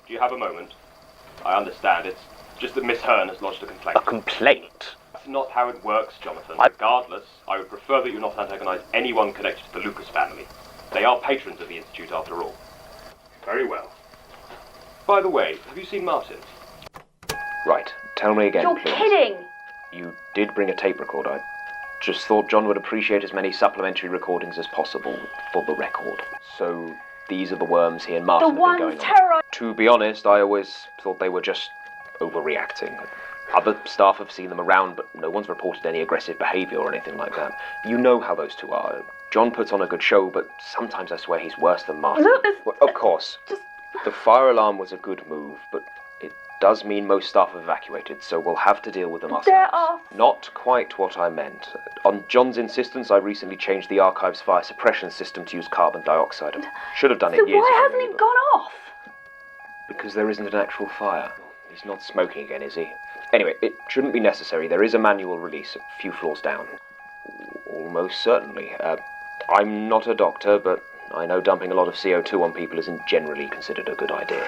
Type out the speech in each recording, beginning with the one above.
Do you have a moment? I understand. It's just that Miss Hearn has lodged a complaint. A complaint? That's not how it works, Jonathan. Regardless, I would prefer that you not antagonize anyone connected to the Lucas family. They are patrons of the Institute after all. Very well. By the way, have you seen Martin? Right. Tell me again, You're please. kidding! You did bring a tape recorder. I just thought John would appreciate as many supplementary recordings as possible for the record. So, these are the worms he and Martin have been going on. To be honest, I always thought they were just overreacting. Other staff have seen them around, but no one's reported any aggressive behaviour or anything like that. You know how those two are. John puts on a good show, but sometimes I swear he's worse than Martin. Look, Well, of course. The fire alarm was a good move, but it does mean most staff have evacuated, so we'll have to deal with them ourselves. There are... Not quite what I meant. On John's insistence, I recently changed the archive's fire suppression system to use carbon dioxide. Should have done it So years ago. why hasn't it gone off? Because there isn't an actual fire. He's not smoking again, is he? Anyway, it shouldn't be necessary. There is a manual release a few floors down. Almost certainly. I'm not a doctor, but I know dumping a lot of CO2 on people isn't generally considered a good idea.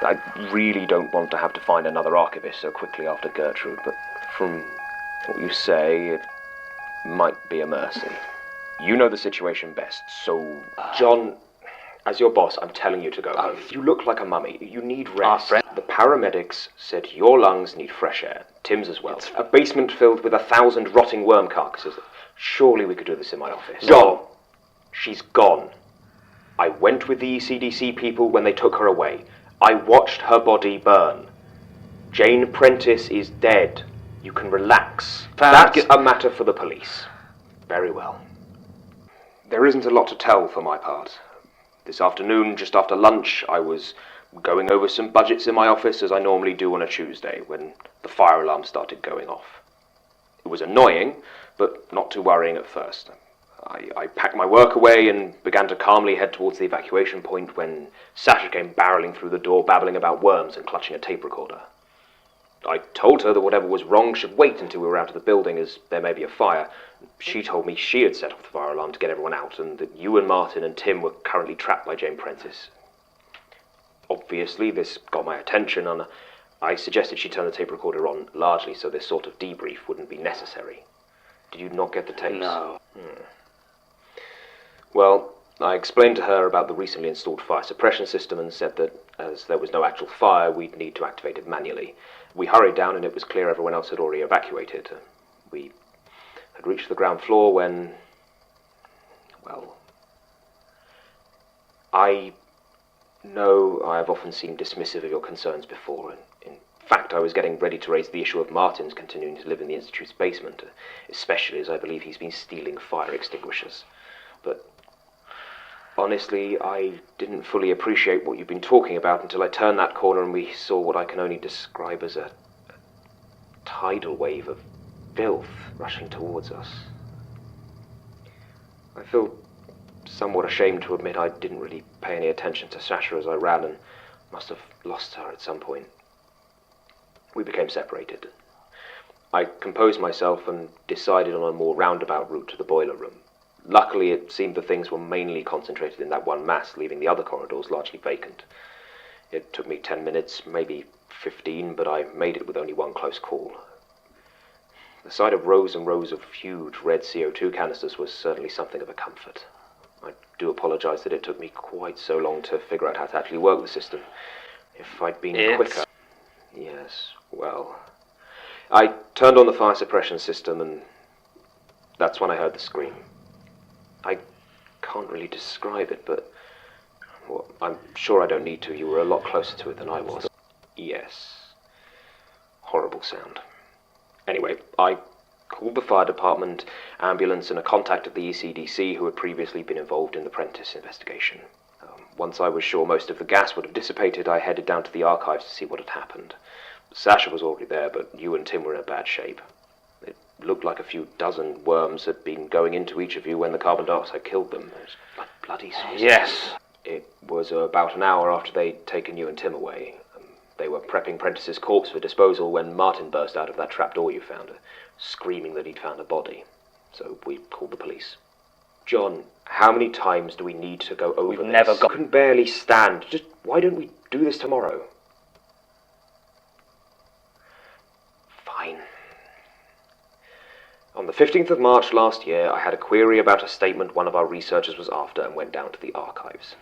I really don't want to have to find another archivist so quickly after Gertrude, but from what you say, it might be a mercy. You know the situation best, so... John, as your boss, I'm telling you to go home. You look like a mummy. You need rest. The paramedics said your lungs need fresh air. Tim's as well. A basement filled with 1,000 rotting worm carcasses. Surely we could do this in my office. John! She's gone. I went with the ECDC people when they took her away. I watched her body burn. Jane Prentice is dead. You can relax. That's a matter for the police. Very well. There isn't a lot to tell for my part. This afternoon, just after lunch, I was going over some budgets in my office as I normally do on a Tuesday when the fire alarm started going off. It was annoying, but not too worrying at first. I packed my work away and began to calmly head towards the evacuation point when Sasha came barreling through the door, babbling about worms and clutching a tape recorder. I told her that whatever was wrong should wait until we were out of the building, as there may be a fire. She told me she had set off the fire alarm to get everyone out, and that you and Martin and Tim were currently trapped by Jane Prentice. Obviously, this got my attention, and I suggested she turn the tape recorder on largely so this sort of debrief wouldn't be necessary. Did you not get the tapes? No. Well, I explained to her about the recently installed fire suppression system and said that, as there was no actual fire, we'd need to activate it manually. We hurried down and it was clear everyone else had already evacuated. We had reached the ground floor when... well... I know I've often seemed dismissive of your concerns before, and in fact I was getting ready to raise the issue of Martin's continuing to live in the Institute's basement, especially as I believe he's been stealing fire extinguishers. But honestly, I didn't fully appreciate what you've been talking about until I turned that corner and we saw what I can only describe as a tidal wave of filth rushing towards us. I feel somewhat ashamed to admit I didn't really pay any attention to Sasha as I ran and must have lost her at some point. We became separated. I composed myself and decided on a more roundabout route to the boiler room. Luckily, it seemed the things were mainly concentrated in that one mass, leaving the other corridors largely vacant. It took me 10 minutes, maybe 15, but I made it with only one close call. The sight of rows and rows of huge red CO2 canisters was certainly something of a comfort. I do apologize that it took me quite so long to figure out how to actually work the system. If I'd been quicker... Yes, well... I turned on the fire suppression system and that's when I heard the scream. I can't really describe it, but... well, I'm sure I don't need to. You were a lot closer to it than I was. Yes. Horrible sound. Anyway, I called the fire department, ambulance, and a contact at the ECDC who had previously been involved in the Prentice investigation. Once I was sure most of the gas would have dissipated, I headed down to the archives to see what had happened. Sasha was already there, but you and Tim were in bad shape. It looked like a few dozen worms had been going into each of you when the carbon dioxide killed them. It was bloody saucy. Yes. It was about an hour after they'd taken you and Tim away. They were prepping Prentice's corpse for disposal when Martin burst out of that trapdoor you found, screaming that he'd found a body. So we called the police. John, how many times do we need to go over this? Never got... You can barely stand. Just why don't we do this tomorrow. Fine. On the 15th of March last year, I had a query about a statement one of our researchers was after and went down to the archives.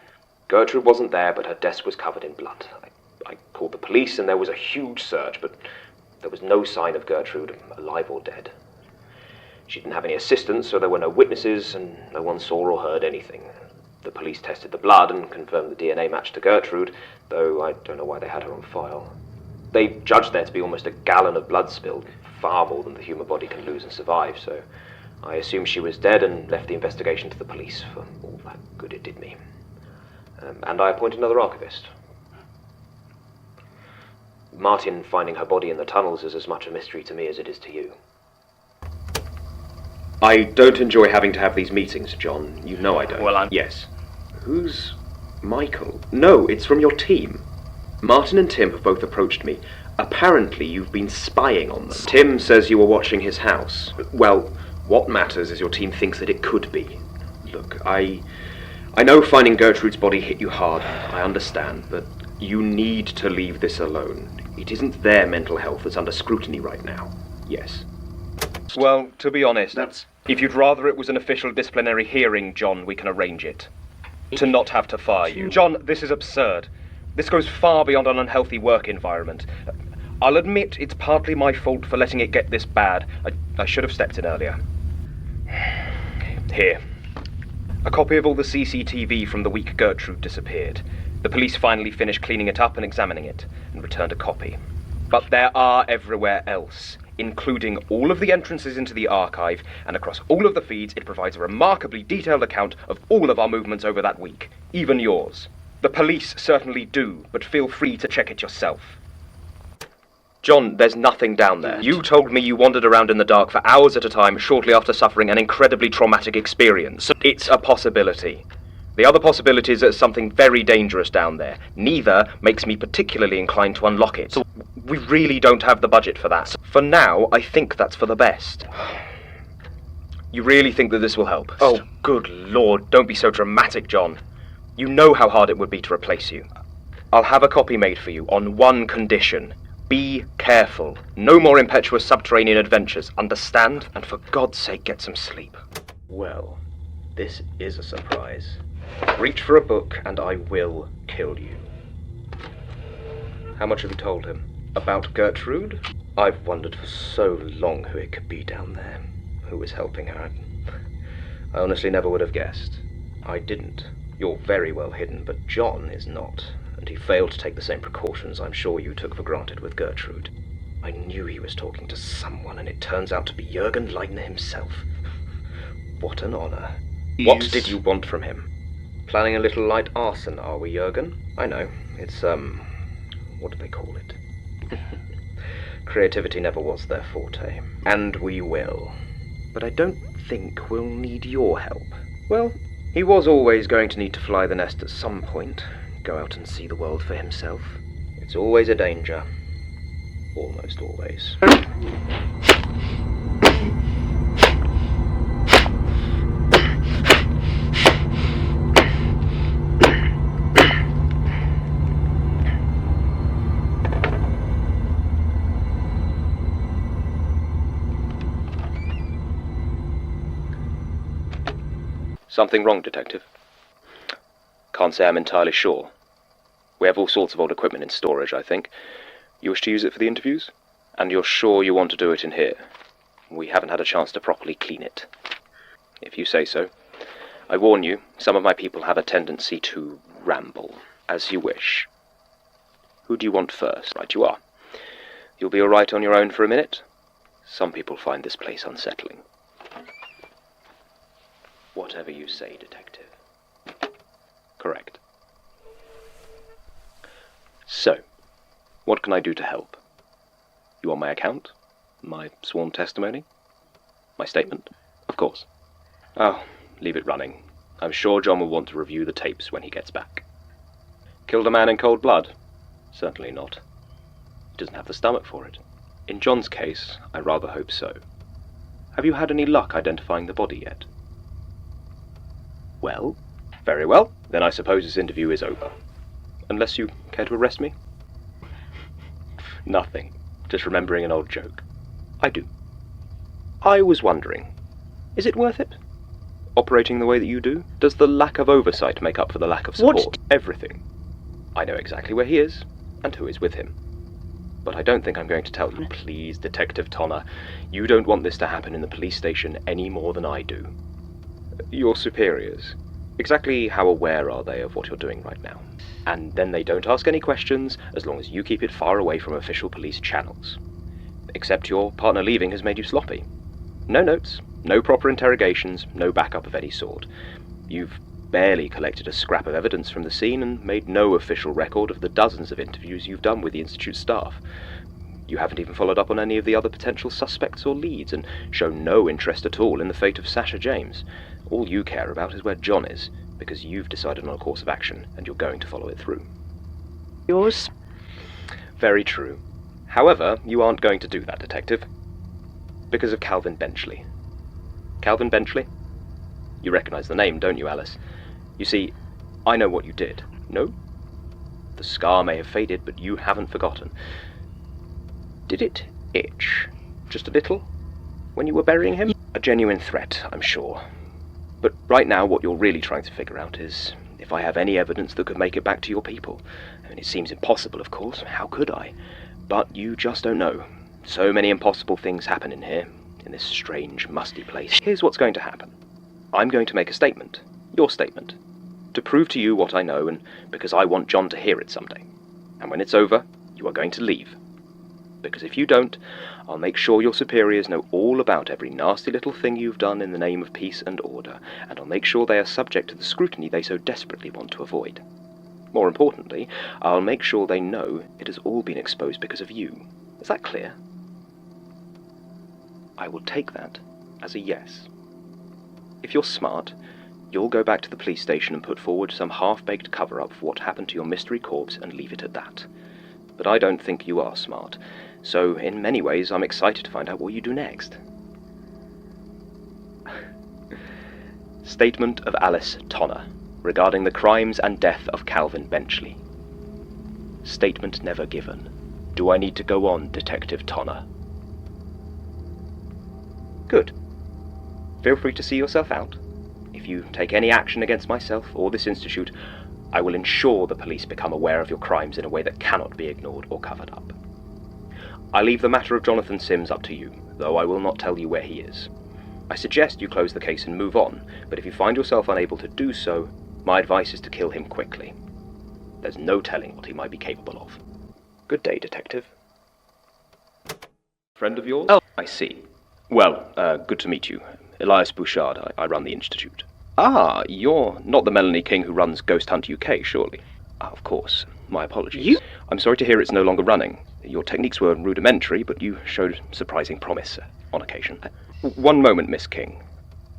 Gertrude wasn't there, but her desk was covered in blood. I called the police and there was a huge search, but there was no sign of Gertrude, alive or dead. She didn't have any assistants, so there were no witnesses, and no one saw or heard anything. The police tested the blood and confirmed the DNA matched to Gertrude, though I don't know why they had her on file. They judged there to be almost a gallon of blood spilled, far more than the human body can lose and survive, so I assumed she was dead and left the investigation to the police for all that good it did me. And I appointed another archivist. Martin finding her body in the tunnels is as much a mystery to me as it is to you. I don't enjoy having to have these meetings, John. You know I don't. Well, Yes. Who's Michael? No, it's from your team. Martin and Tim have both approached me. Apparently you've been spying on them. Tim says you were watching his house. Well, what matters is your team thinks that it could be. Look, I know finding Gertrude's body hit you hard. I understand, but you need to leave this alone. It isn't their mental health that's under scrutiny right now. Yes. Well, to be honest, if you'd rather it was an official disciplinary hearing, John, we can arrange it. To not have to fire you. John, this is absurd. This goes far beyond an unhealthy work environment. I'll admit it's partly my fault for letting it get this bad. I should have stepped in earlier. Here. A copy of all the CCTV from the week Gertrude disappeared. The police finally finished cleaning it up and examining it, and returned a copy. But there are everywhere else, including all of the entrances into the archive, and across all of the feeds it provides a remarkably detailed account of all of our movements over that week, even yours. The police certainly do, but feel free to check it yourself. John, there's nothing down there. You told me you wandered around in the dark for hours at a time shortly after suffering an incredibly traumatic experience. It's a possibility. The other possibility is there's something very dangerous down there. Neither makes me particularly inclined to unlock it. So we really don't have the budget for that. For now, I think that's for the best. You really think that this will help? Oh, good Lord, don't be so dramatic, John. You know how hard it would be to replace you. I'll have a copy made for you on one condition. Be careful. No more impetuous subterranean adventures, understand? And for God's sake, get some sleep. Well, this is a surprise. Reach for a book and I will kill you. How much have you told him? About Gertrude? I've wondered for so long who it could be down there. Who was helping her. I honestly never would have guessed. I didn't. You're very well hidden, but John is not. And he failed to take the same precautions I'm sure you took for granted with Gertrude. I knew he was talking to someone, and it turns out to be Jürgen Leitner himself. What an honor. What did you want from him? Planning a little light arson, are we, Jürgen? I know. It's, what do they call it? Creativity never was their forte. And we will. But I don't think we'll need your help. Well, he was always going to need to fly the nest at some point. Go out and see the world for himself. It's always a danger. Almost always. Something wrong, Detective? Can't say I'm entirely sure. We have all sorts of old equipment in storage, I think. You wish to use it for the interviews? And you're sure you want to do it in here? We haven't had a chance to properly clean it. If you say so. I warn you, some of my people have a tendency to ramble. As you wish. Who do you want first? Right you are. You'll be all right on your own for a minute? Some people find this place unsettling. Whatever you say, Detective. Correct. So, what can I do to help? You want my account? My sworn testimony? My statement? Of course. Oh, leave it running. I'm sure John will want to review the tapes when he gets back. Killed a man in cold blood? Certainly not. He doesn't have the stomach for it. In John's case, I rather hope so. Have you had any luck identifying the body yet? Well, very well. Then I suppose this interview is over. Unless you care to arrest me? Nothing. Just remembering an old joke. I do. I was wondering, is it worth it? Operating the way that you do? Does the lack of oversight make up for the lack of support? Everything. I know exactly where he is, and who is with him. But I don't think I'm going to tell you. Please, Detective Tonner, you don't want this to happen in the police station any more than I do. Your superiors, exactly how aware are they of what you're doing right now? And then they don't ask any questions, as long as you keep it far away from official police channels. Except your partner leaving has made you sloppy. No notes, no proper interrogations, no backup of any sort. You've barely collected a scrap of evidence from the scene and made no official record of the dozens of interviews you've done with the Institute staff. You haven't even followed up on any of the other potential suspects or leads and shown no interest at all in the fate of Sasha James. All you care about is where John is, because you've decided on a course of action and you're going to follow it through. Yours? Very true. However, you aren't going to do that, Detective. Because of Calvin Benchley. Calvin Benchley? You recognize the name, don't you, Alice? You see, I know what you did. No? The scar may have faded, but you haven't forgotten. Did it itch? Just a little? When you were burying him? A genuine threat, I'm sure. But right now, what you're really trying to figure out is if I have any evidence that could make it back to your people. I mean, it seems impossible, of course. How could I? But you just don't know. So many impossible things happen in here, in this strange, musty place. Here's what's going to happen. I'm going to make a statement, your statement, to prove to you what I know, and because I want John to hear it someday. And when it's over, you are going to leave. Because if you don't, I'll make sure your superiors know all about every nasty little thing you've done in the name of peace and order, and I'll make sure they are subject to the scrutiny they so desperately want to avoid. More importantly, I'll make sure they know it has all been exposed because of you. Is that clear? I will take that as a yes. If you're smart, you'll go back to the police station and put forward some half-baked cover-up for what happened to your mystery corpse and leave it at that. But I don't think you are smart, so in many ways I'm excited to find out what you do next. Statement of Alice Tonner regarding the crimes and death of Calvin Benchley. Statement never given. Do I need to go on, Detective Tonner? Good. Feel free to see yourself out. If you take any action against myself or this institute, I will ensure the police become aware of your crimes in a way that cannot be ignored or covered up. I leave the matter of Jonathan Sims up to you, though I will not tell you where he is. I suggest you close the case and move on, but if you find yourself unable to do so, my advice is to kill him quickly. There's no telling what he might be capable of. Good day, Detective. Friend of yours? Oh. I see. Well, good to meet you. Elias Bouchard, I run the Institute. Ah, you're not the Melanie King who runs Ghost Hunt UK, surely? Of course. My apologies. You? I'm sorry to hear it's no longer running. Your techniques were rudimentary, but you showed surprising promise on occasion. One moment, Miss King.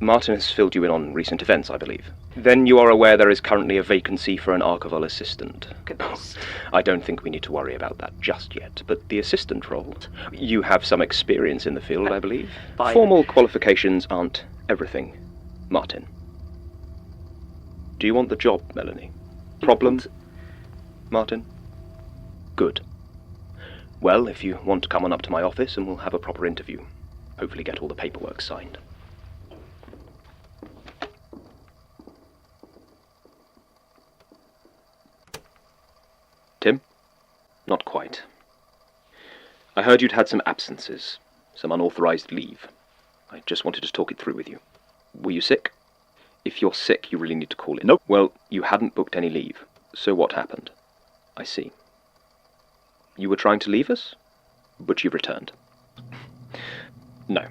Martin has filled you in on recent events, I believe. Then you are aware there is currently a vacancy for an archival assistant. Goodness. I don't think we need to worry about that just yet, but the assistant role... You have some experience in the field, I believe. Fine. Formal qualifications aren't everything, Martin. Do you want the job, Melanie? Problem, Martin? Good. Well, if you want to come on up to my office and we'll have a proper interview. Hopefully get all the paperwork signed. Tim? Not quite. I heard you'd had some absences, some unauthorized leave. I just wanted to talk it through with you. Were you sick? If you're sick, you really need to call in. Nope. Well, you hadn't booked any leave. So what happened? I see. You were trying to leave us? But you returned. No.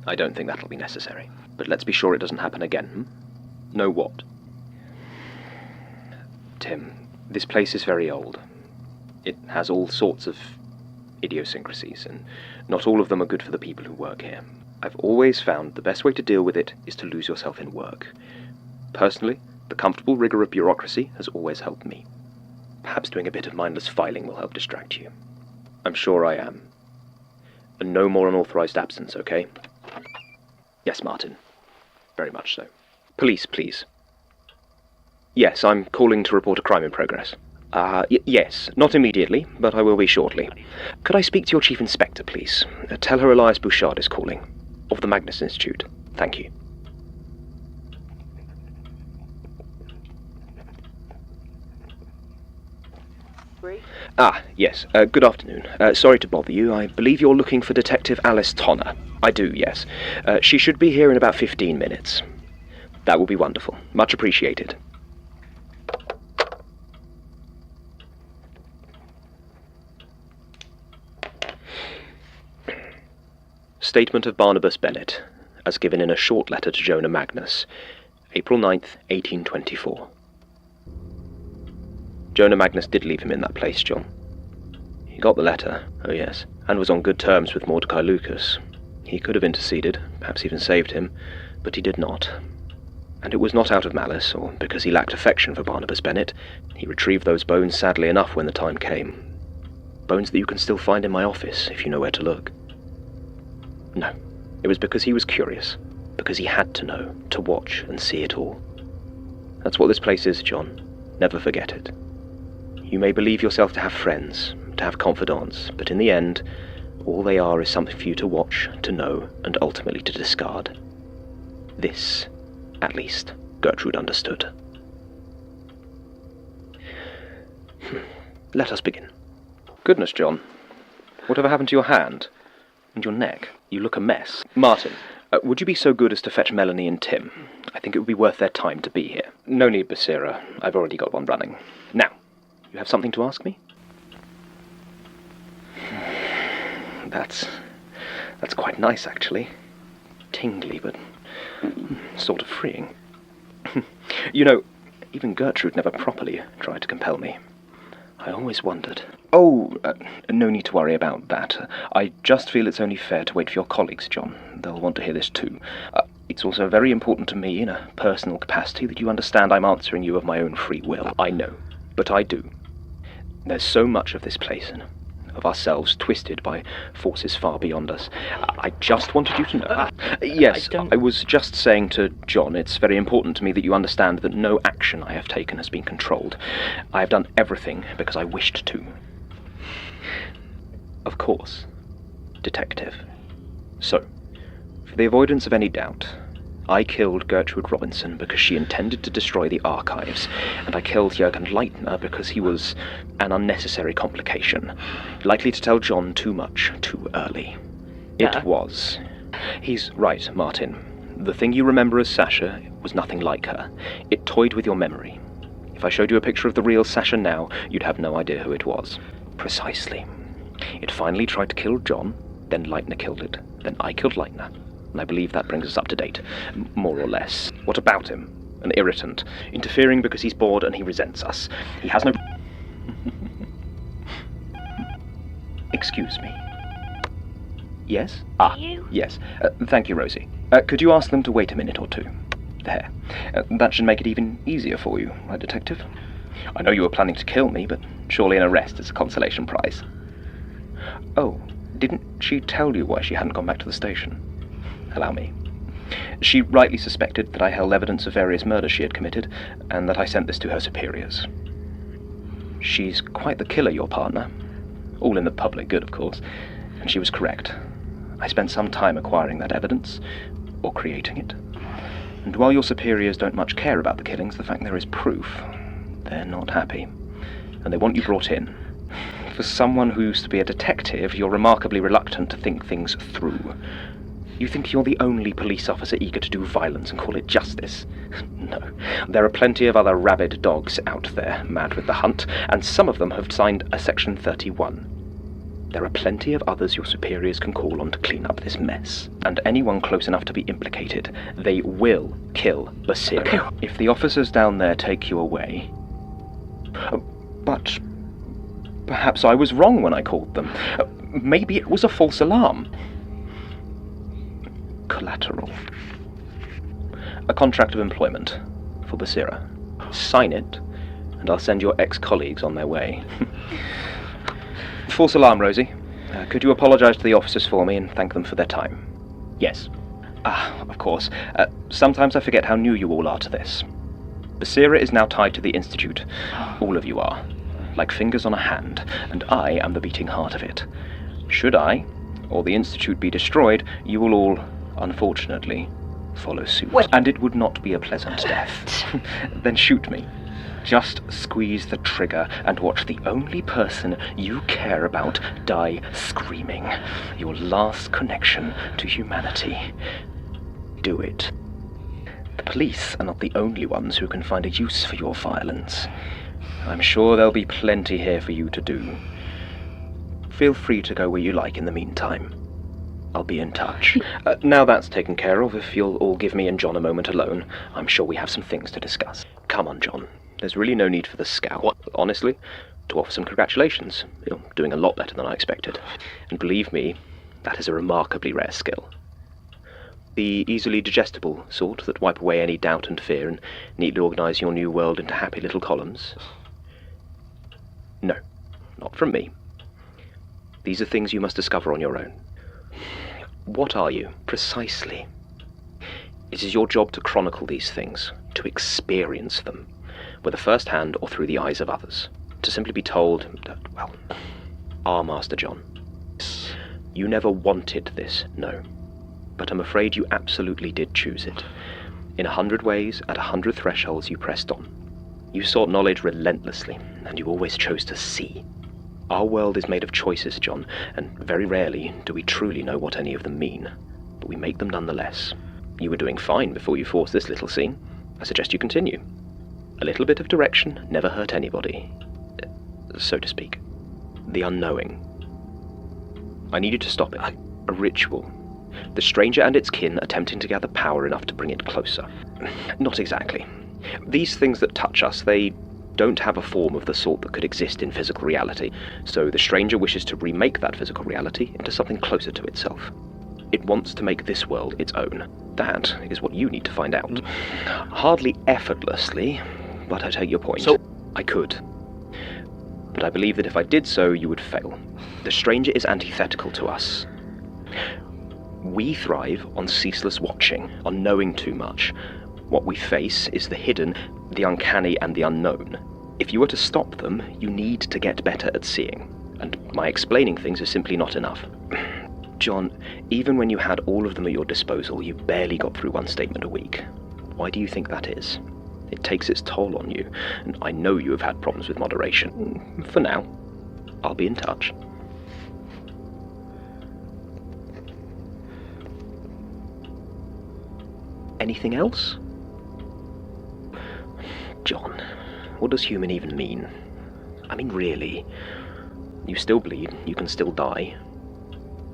I don't think that'll be necessary. But let's be sure it doesn't happen again, No what? Tim, this place is very old. It has all sorts of idiosyncrasies, and not all of them are good for the people who work here. I've always found the best way to deal with it is to lose yourself in work. Personally, the comfortable rigor of bureaucracy has always helped me. Perhaps doing a bit of mindless filing will help distract you. I'm sure I am. And no more unauthorized absence, okay? Yes, Martin. Very much so. Police, please. Yes, I'm calling to report a crime in progress. Yes, not immediately, but I will be shortly. Could I speak to your Chief Inspector, please? Tell her Elias Bouchard is calling. Of the Magnus Institute. Thank you. Yes. Good afternoon. Sorry to bother you. I believe you're looking for Detective Alice Tonner. I do, yes. She should be here in about 15 minutes. That will be wonderful. Much appreciated. Statement of Barnabas Bennett, as given in a short letter to Jonah Magnus, April 9th, 1824. Jonah Magnus did leave him in that place, John. He got the letter, oh yes, and was on good terms with Mordecai Lucas. He could have interceded, perhaps even saved him, but he did not. And it was not out of malice, or because he lacked affection for Barnabas Bennett. He retrieved those bones sadly enough when the time came. Bones that you can still find in my office, if you know where to look. No, it was because he was curious, because he had to know, to watch and see it all. That's what this place is, John. Never forget it. You may believe yourself to have friends, to have confidants, but in the end, all they are is something for you to watch, to know, and ultimately to discard. This, at least, Gertrude understood. Let us begin. Goodness, John. Whatever happened to your hand? And your neck? You look a mess. Martin, would you be so good as to fetch Melanie and Tim? I think it would be worth their time to be here. No need, Basira. I've already got one running. Now, you have something to ask me? That's quite nice, actually. Tingly, but sort of freeing. You know, even Gertrude never properly tried to compel me. I always wondered. Oh, no need to worry about that. I just feel it's only fair to wait for your colleagues, John. They'll want to hear this too. It's also very important to me, in a personal capacity, that you understand I'm answering you of my own free will. I know, but I do. There's so much of this place, and of ourselves, twisted by forces far beyond us. I just wanted you to know. Yes, I was just saying to John, it's very important to me that you understand that no action I have taken has been controlled. I have done everything because I wished to. Of course, Detective. So, for the avoidance of any doubt, I killed Gertrude Robinson because she intended to destroy the archives, and I killed Jürgen Leitner because he was an unnecessary complication, likely to tell John too much too early. It was. He's right, Martin. The thing you remember as Sasha was nothing like her. It toyed with your memory. If I showed you a picture of the real Sasha now, you'd have no idea who it was. Precisely. It finally tried to kill John, then Leitner killed it, then I killed Leitner. And I believe that brings us up to date, more or less. What about him? An irritant, interfering because he's bored and he resents us. He has no... Excuse me. Yes? Yes. Thank you, Rosie. Could you ask them to wait a minute or two? There. That should make it even easier for you, right, Detective? I know you were planning to kill me, but surely an arrest is a consolation prize. Oh, didn't she tell you why she hadn't gone back to the station? Allow me. She rightly suspected that I held evidence of various murders she had committed, and that I sent this to her superiors. She's quite the killer, your partner. All in the public good, of course. And she was correct. I spent some time acquiring that evidence, or creating it. And while your superiors don't much care about the killings, the fact there is proof, they're not happy. And they want you brought in. For someone who used to be a detective, you're remarkably reluctant to think things through. You think you're the only police officer eager to do violence and call it justice? No. There are plenty of other rabid dogs out there, mad with the hunt, and some of them have signed a Section 31. There are plenty of others your superiors can call on to clean up this mess. And anyone close enough to be implicated, they will kill Basira. Okay. If the officers down there take you away... But perhaps I was wrong when I called them. Maybe it was a false alarm. Collateral. A contract of employment for Basira. Sign it, and I'll send your ex-colleagues on their way. False alarm, Rosie. Could you apologize to the officers for me and thank them for their time? Yes. Of course. Sometimes I forget how new you all are to this. Basira is now tied to the Institute. All of you are. like fingers on a hand, and I am the beating heart of it. Should I, or the Institute be destroyed, you will all, unfortunately, follow suit. Wait. And it would not be a pleasant death. Then shoot me. Just squeeze the trigger and watch the only person you care about die screaming. Your last connection to humanity. Do it. The police are not the only ones who can find a use for your violence. I'm sure there'll be plenty here for you to do. Feel free to go where you like in the meantime. I'll be in touch. Now that's taken care of, if you'll all give me and John a moment alone, I'm sure we have some things to discuss. Come on, John. There's really no need for the scowl. Honestly, to offer some congratulations. You're doing a lot better than I expected. And believe me, that is a remarkably rare skill. The easily digestible sort that wipe away any doubt and fear and neatly organise your new world into happy little columns? No, not from me. These are things you must discover on your own. What are you, precisely? It is your job to chronicle these things, to experience them, whether first-hand or through the eyes of others. To simply be told that, well, our Master John, you never wanted this, no. But I'm afraid you absolutely did choose it. In 100 ways, at 100 thresholds, you pressed on. You sought knowledge relentlessly, and you always chose to see. Our world is made of choices, John, and very rarely do we truly know what any of them mean. But we make them nonetheless. You were doing fine before you forced this little scene. I suggest you continue. A little bit of direction never hurt anybody, so to speak. The unknowing. I need you to stop it. A ritual. The stranger and its kin attempting to gather power enough to bring it closer. Not exactly. These things that touch us, they don't have a form of the sort that could exist in physical reality, so the stranger wishes to remake that physical reality into something closer to itself. It wants to make this world its own. That is what you need to find out. Hardly effortlessly, but I take your point. So, I could. But I believe that if I did so, you would fail. The stranger is antithetical to us. We thrive on ceaseless watching, on knowing too much. What we face is the hidden, the uncanny, and the unknown. If you were to stop them, you need to get better at seeing. And my explaining things is simply not enough. John, even when you had all of them at your disposal, you barely got through one statement a week. Why do you think that is? It takes its toll on you, and I know you have had problems with moderation. For now, I'll be in touch. Anything else? John, what does human even mean? I mean, really. You still bleed, you can still die.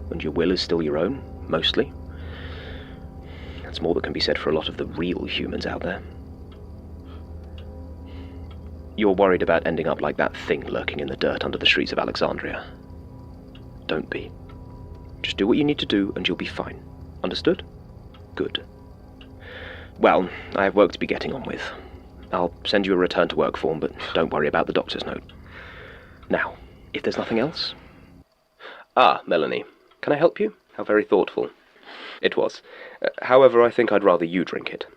And your will is still your own, mostly. That's more that can be said for a lot of the real humans out there. You're worried about ending up like that thing lurking in the dirt under the streets of Alexandria. Don't be. Just do what you need to do and you'll be fine. Understood? Good. Well, I have work to be getting on with. I'll send you a return to work form, but don't worry about the doctor's note. Now, if there's nothing else... Ah, Melanie, can I help you? How very thoughtful. It was. However, I think I'd rather you drink it.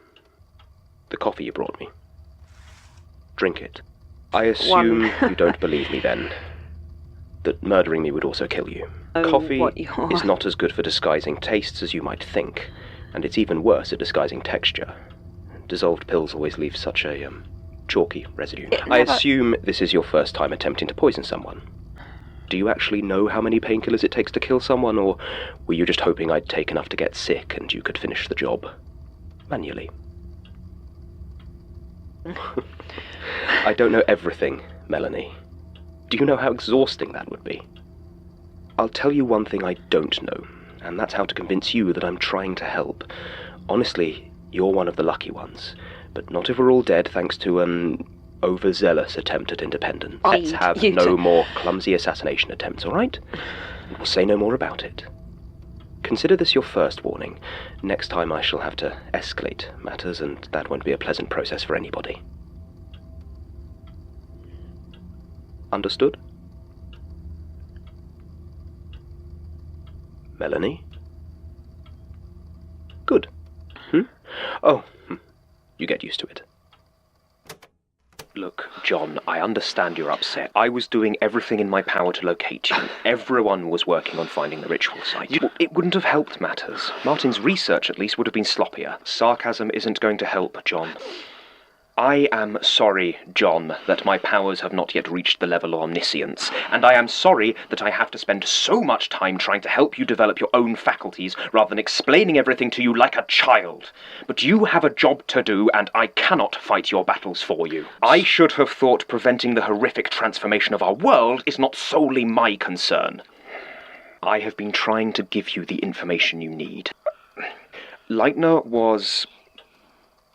The coffee you brought me. Drink it. I assume you don't believe me then. That murdering me would also kill you. Coffee is not as good for disguising tastes as you might think, and it's even worse at disguising texture. Dissolved pills always leave such a, chalky residue. I assume this is your first time attempting to poison someone. Do you actually know how many painkillers it takes to kill someone, or were you just hoping I'd take enough to get sick and you could finish the job manually? I don't know everything, Melanie. Do you know how exhausting that would be? I'll tell you one thing I don't know, and that's how to convince you that I'm trying to help. Honestly, you're one of the lucky ones, but not if we're all dead thanks to an overzealous attempt at independence. Let's have no more clumsy assassination attempts, all right? We'll say no more about it. Consider this your first warning. Next time I shall have to escalate matters, and that won't be a pleasant process for anybody. Understood? Melanie? Good. Oh, you get used to it. Look, John, I understand you're upset. I was doing everything in my power to locate you. Everyone was working on finding the ritual site. It wouldn't have helped matters. Martin's research, at least, would have been sloppier. Sarcasm isn't going to help, John. I am sorry, John, that my powers have not yet reached the level of omniscience, and I am sorry that I have to spend so much time trying to help you develop your own faculties rather than explaining everything to you like a child. But you have a job to do, and I cannot fight your battles for you. I should have thought preventing the horrific transformation of our world is not solely my concern. I have been trying to give you the information you need. Leitner was...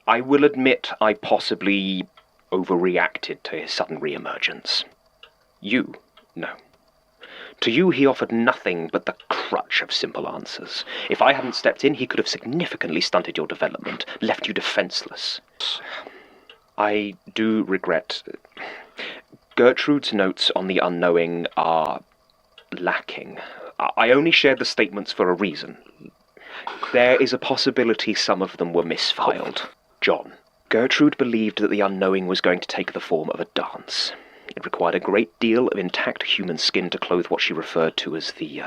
I will admit I possibly overreacted to his sudden re-emergence. You, no. To you, he offered nothing but the crutch of simple answers. If I hadn't stepped in, he could have significantly stunted your development, left you defenseless. I do regret... Gertrude's notes on the unknowing are lacking. I only shared the statements for a reason. There is a possibility some of them were misfiled. John, Gertrude believed that the unknowing was going to take the form of a dance. It required a great deal of intact human skin to clothe what she referred to as the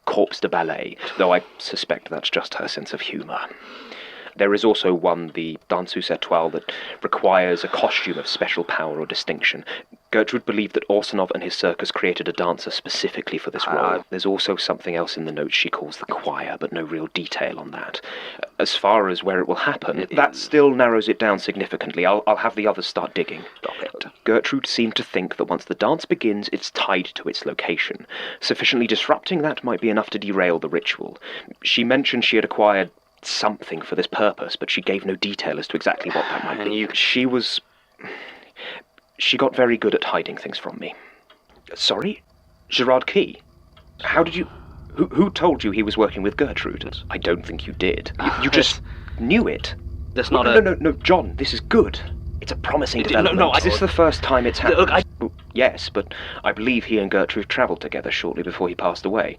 corpse de ballet, though I suspect that's just her sense of humour. There is also one, the danseuse étoile, that requires a costume of special power or distinction. Gertrude believed that Orsanov and his circus created a dancer specifically for this role. There's also something else in the notes she calls the choir, but no real detail on that. As far as where it will happen, that still narrows it down significantly. I'll have the others start digging. Gertrude seemed to think that once the dance begins, it's tied to its location. Sufficiently disrupting that might be enough to derail the ritual. She mentioned she had acquired something for this purpose, but she gave no detail as to exactly what that might be. She got very good at hiding things from me. Sorry? Gerard Key? How did you... Who told you he was working with Gertrude? I don't think you did. You just knew it. That's not No, John, this is good. It's a promising development. Is this the first time it's happened? Yes, but I believe he and Gertrude travelled together shortly before he passed away.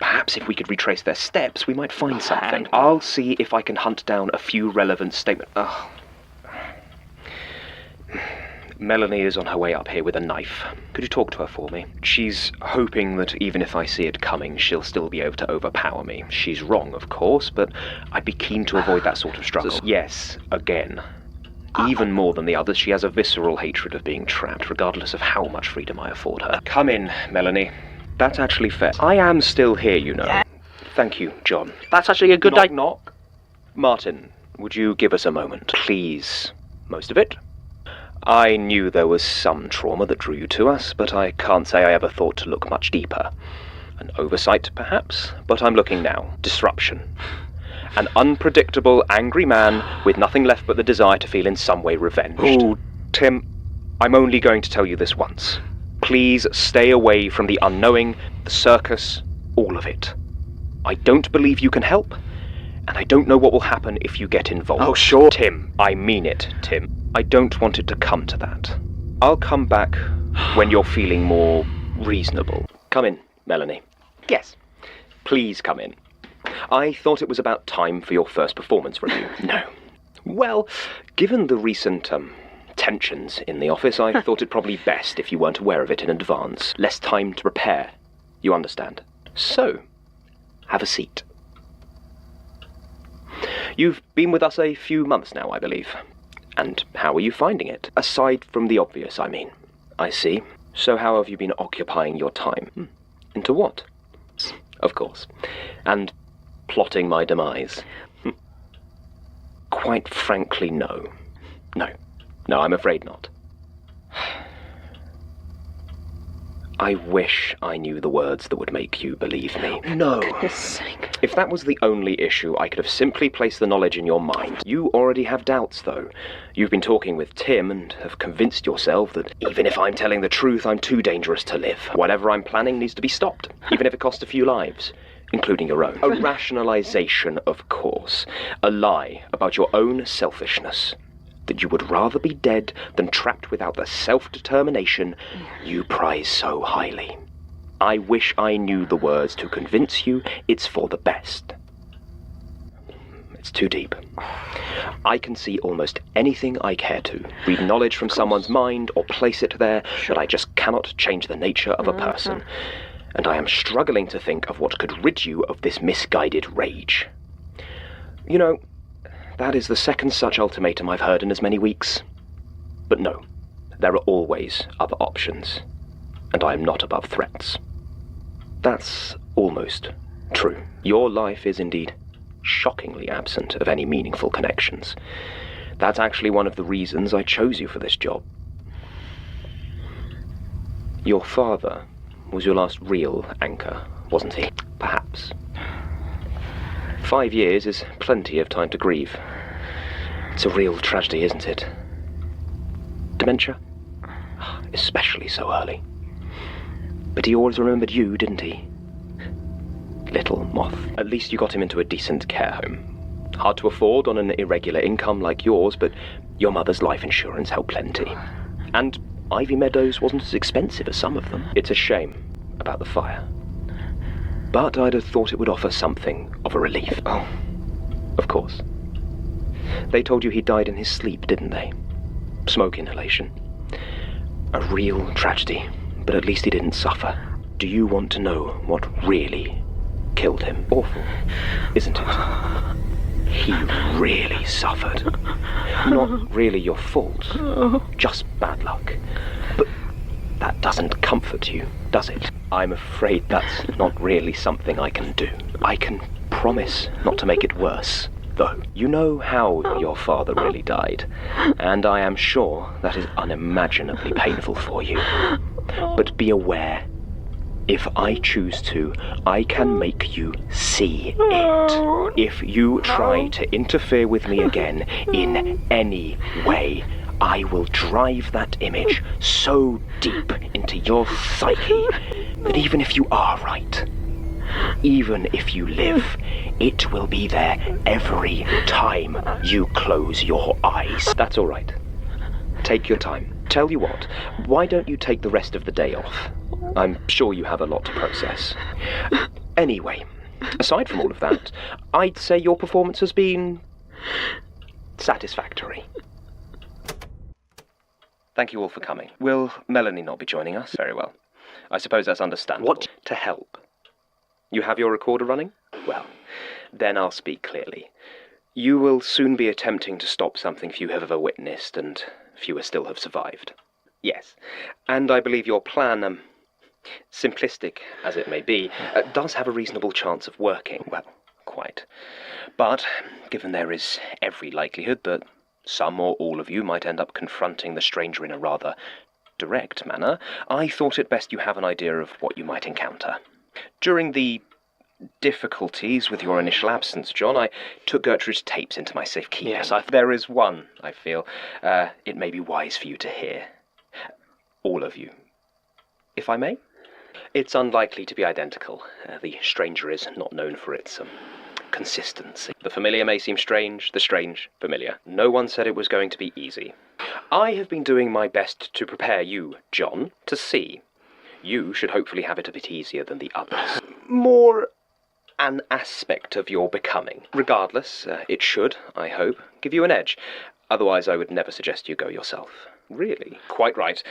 Perhaps if we could retrace their steps, we might find something. I'll see if I can hunt down a few relevant statements. Melanie is on her way up here with a knife. Could you talk to her for me? She's hoping that even if I see it coming, she'll still be able to overpower me. She's wrong, of course, but I'd be keen to avoid that sort of struggle. Yes, again. Even more than the others, she has a visceral hatred of being trapped, regardless of how much freedom I afford her. Come in, Melanie. That's actually fair. I am still here, you know. Yeah. Thank you, John. That's actually a good idea. Knock. Martin, would you give us a moment? Please. Most of it? I knew there was some trauma that drew you to us, but I can't say I ever thought to look much deeper. An oversight, perhaps, but I'm looking now. Disruption. An unpredictable, angry man with nothing left but the desire to feel in some way revenged. Oh, Tim, I'm only going to tell you this once. Please stay away from the unknowing, the circus, all of it. I don't believe you can help, and I don't know what will happen if you get involved. Oh, sure. Tim, I mean it, Tim. I don't want it to come to that. I'll come back when you're feeling more reasonable. Come in, Melanie. Yes. Please come in. I thought it was about time for your first performance review. No. Well, given the recent, tensions in the office, I thought it probably best if you weren't aware of it in advance. Less time to prepare. You understand? So, have a seat. You've been with us a few months now, I believe. And how are you finding it? Aside from the obvious, I mean. I see. So how have you been occupying your time? Into what? Of course. And plotting my demise. Quite frankly, no. No, I'm afraid not. I wish I knew the words that would make you believe me. No. For goodness sake. If that was the only issue, I could have simply placed the knowledge in your mind. You already have doubts, though. You've been talking with Tim and have convinced yourself that even if I'm telling the truth, I'm too dangerous to live. Whatever I'm planning needs to be stopped, even if it costs a few lives, including your own. A rationalization, of course. A lie about your own selfishness. That you would rather be dead than trapped without the self-determination you prize so highly. I wish I knew the words to convince you it's for the best. It's too deep. I can see almost anything I care to, read knowledge from someone's mind or place it there, but I just cannot change the nature of a person. And I am struggling to think of what could rid you of this misguided rage. You know, that is the second such ultimatum I've heard in as many weeks. But no, there are always other options, and I am not above threats. That's almost true. Your life is indeed shockingly absent of any meaningful connections. That's actually one of the reasons I chose you for this job. Your father was your last real anchor, wasn't he? Perhaps. 5 years is plenty of time to grieve. It's a real tragedy, isn't it? Dementia? Especially so early. But he always remembered you, didn't he? Little moth. At least you got him into a decent care home. Hard to afford on an irregular income like yours, but your mother's life insurance helped plenty. And Ivy Meadows wasn't as expensive as some of them. It's a shame about the fire. But I'd have thought it would offer something of a relief. Oh, of course. They told you he died in his sleep, didn't they? Smoke inhalation. A real tragedy, but at least he didn't suffer. Do you want to know what really killed him? Awful, isn't it? He really suffered. Not really your fault, just bad luck. But that doesn't comfort you, does it? I'm afraid that's not really something I can do. I can promise not to make it worse, though. You know how your father really died, and I am sure that is unimaginably painful for you. But be aware, if I choose to, I can make you see it. If you try to interfere with me again in any way, I will drive that image so deep into your psyche that even if you are right, even if you live, it will be there every time you close your eyes. That's all right. Take your time. Tell you what, why don't you take the rest of the day off? I'm sure you have a lot to process. Anyway, aside from all of that, I'd say your performance has been satisfactory. Thank you all for coming. Will Melanie not be joining us? Very well. I suppose that's understandable. What? To help. You have your recorder running? Well, then I'll speak clearly. You will soon be attempting to stop something few have ever witnessed, and fewer still have survived. Yes, and I believe your plan, simplistic as it may be, does have a reasonable chance of working. Well, quite. But, given there is every likelihood that some or all of you might end up confronting the stranger in a rather direct manner, I thought it best you have an idea of what you might encounter. During the difficulties with your initial absence, John, I took Gertrude's tapes into my safekeeping. Yes, there is one, I feel, it may be wise for you to hear. All of you. If I may? It's unlikely to be identical. The stranger is not known for its consistency. The familiar may seem strange, the strange familiar. No one said it was going to be easy. I have been doing my best to prepare you, John, to see. You should hopefully have it a bit easier than the others. More an aspect of your becoming. Regardless, it should, I hope, give you an edge. Otherwise, I would never suggest you go yourself. Really? Quite right.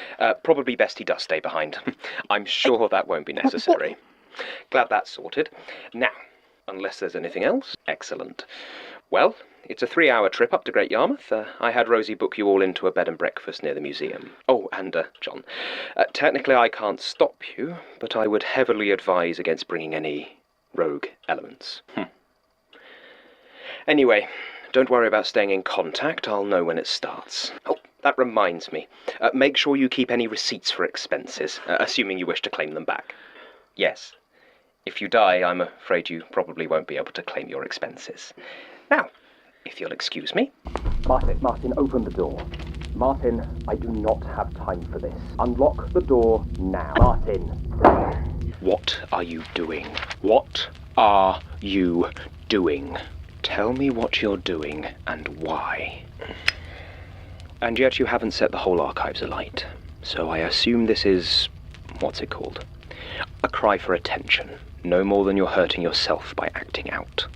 Probably best he does stay behind. I'm sure that won't be necessary. Glad that's sorted. Now, unless there's anything else, excellent. Well, it's a 3-hour trip up to Great Yarmouth. I had Rosie book you all into a bed and breakfast near the museum. Oh, and, John, technically I can't stop you, but I would heavily advise against bringing any rogue elements. Anyway, don't worry about staying in contact. I'll know when it starts. Oh, that reminds me. Make sure you keep any receipts for expenses, assuming you wish to claim them back. Yes. If you die, I'm afraid you probably won't be able to claim your expenses. Now, if you'll excuse me. Martin, open the door. Martin, I do not have time for this. Unlock the door now. Martin. What are you doing? What are you doing? Tell me what you're doing and why. And yet you haven't set the whole archives alight. So I assume this is... what's it called? A cry for attention. No more than you're hurting yourself by acting out.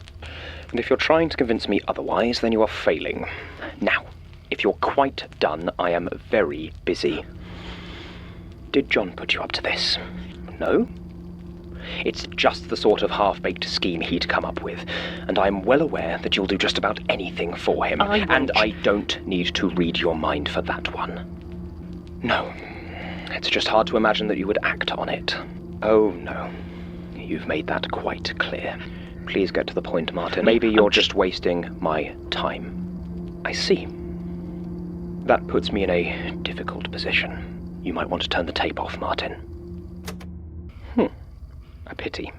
And if you're trying to convince me otherwise, then you are failing. Now, if you're quite done, I am very busy. Did John put you up to this? No? It's just the sort of half-baked scheme he'd come up with, and I'm well aware that you'll do just about anything for him, and I don't need to read your mind for that one. No, it's just hard to imagine that you would act on it. Oh, no. You've made that quite clear. Please get to the point, Martin. Maybe you're just wasting my time. I see. That puts me in a difficult position. You might want to turn the tape off, Martin. A pity.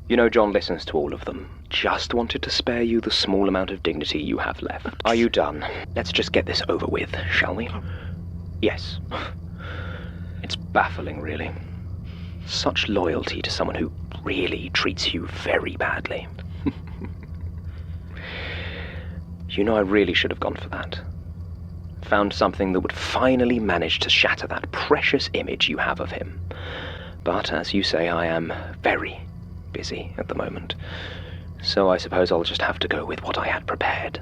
You know, John listens to all of them. Just wanted to spare you the small amount of dignity you have left. Are you done? Let's just get this over with, shall we? Yes. It's baffling, really. Such loyalty to someone who really treats you very badly. You know, I really should have gone for that. Found something that would finally manage to shatter that precious image you have of him. But, as you say, I am very busy at the moment. So I suppose I'll just have to go with what I had prepared.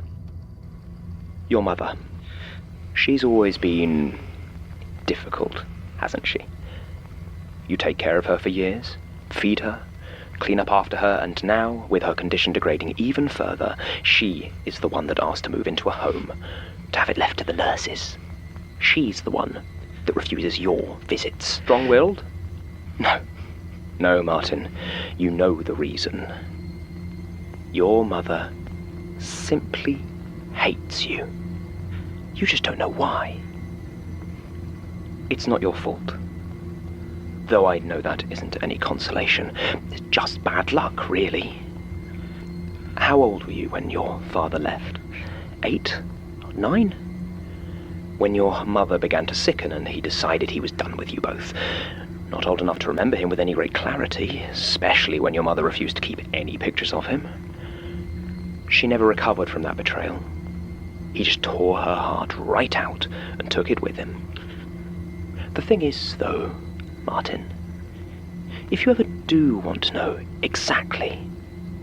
Your mother. She's always been difficult, hasn't she? You take care of her for years, feed her, clean up after her, and now, with her condition degrading even further, she is the one that asked to move into a home, to have it left to the nurses. She's the one that refuses your visits. Strong-willed? No. No, Martin. You know the reason. Your mother simply hates you. You just don't know why. It's not your fault. Though I know that isn't any consolation. It's just bad luck, really. How old were you when your father left? 8? 9? When your mother began to sicken and he decided he was done with you both. Not old enough to remember him with any great clarity, especially when your mother refused to keep any pictures of him. She never recovered from that betrayal. He just tore her heart right out and took it with him. The thing is, though, Martin, if you ever do want to know exactly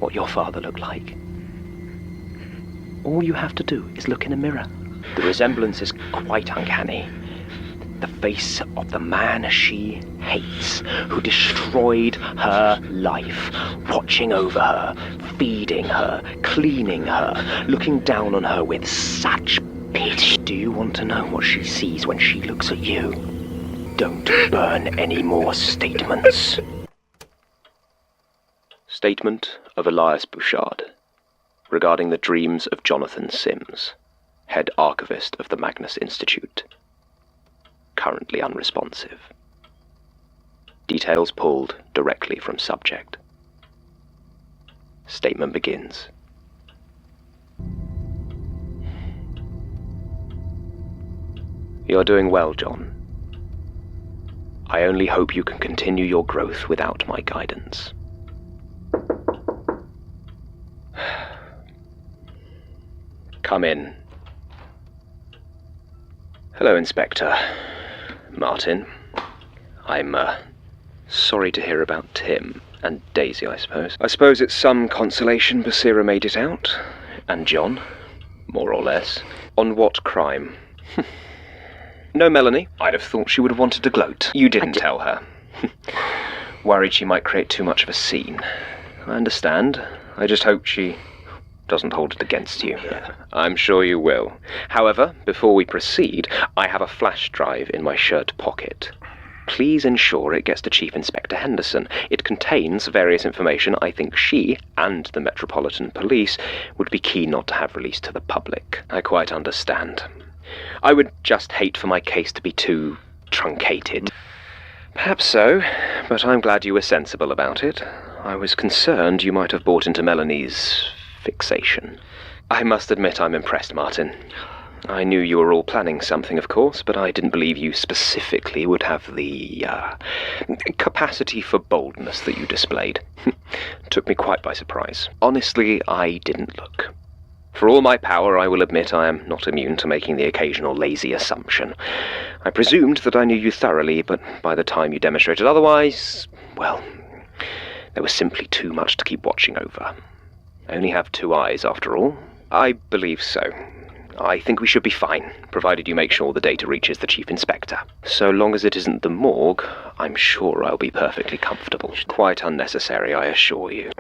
what your father looked like, all you have to do is look in a mirror. The resemblance is quite uncanny. The face of the man she hates, who destroyed her life, watching over her, feeding her, cleaning her, looking down on her with such pity. Do you want to know what she sees when she looks at you? Don't burn any more statements. Statement of Elias Bouchard regarding the dreams of Jonathan Sims, head archivist of the Magnus Institute. Currently unresponsive. Details pulled directly from subject. Statement begins. You're doing well, John. I only hope you can continue your growth without my guidance. Come in. Hello, Inspector. Martin. I'm, sorry to hear about Tim. And Daisy, I suppose. I suppose it's some consolation Basira made it out. And John. More or less. On what crime? No, Melanie. I'd have thought she would have wanted to gloat. You didn't tell her. Worried she might create too much of a scene. I understand. I just hope she doesn't hold it against you. I'm sure you will. However, before we proceed, I have a flash drive in my shirt pocket. Please ensure it gets to Chief Inspector Henderson. It contains various information I think she and the Metropolitan Police would be keen not to have released to the public. I quite understand. I would just hate for my case to be too truncated. Perhaps so, but I'm glad you were sensible about it. I was concerned you might have bought into Melanie's fixation. I must admit I'm impressed, Martin. I knew you were all planning something, of course, but I didn't believe you specifically would have the, capacity for boldness that you displayed. Took me quite by surprise. Honestly, I didn't look. For all my power, I will admit I am not immune to making the occasional lazy assumption. I presumed that I knew you thoroughly, but by the time you demonstrated otherwise, well, there was simply too much to keep watching over. only have 2 eyes, after all. I believe so. I think we should be fine, provided you make sure the data reaches the Chief Inspector. So long as it isn't the morgue, I'm sure I'll be perfectly comfortable. Quite unnecessary, I assure you.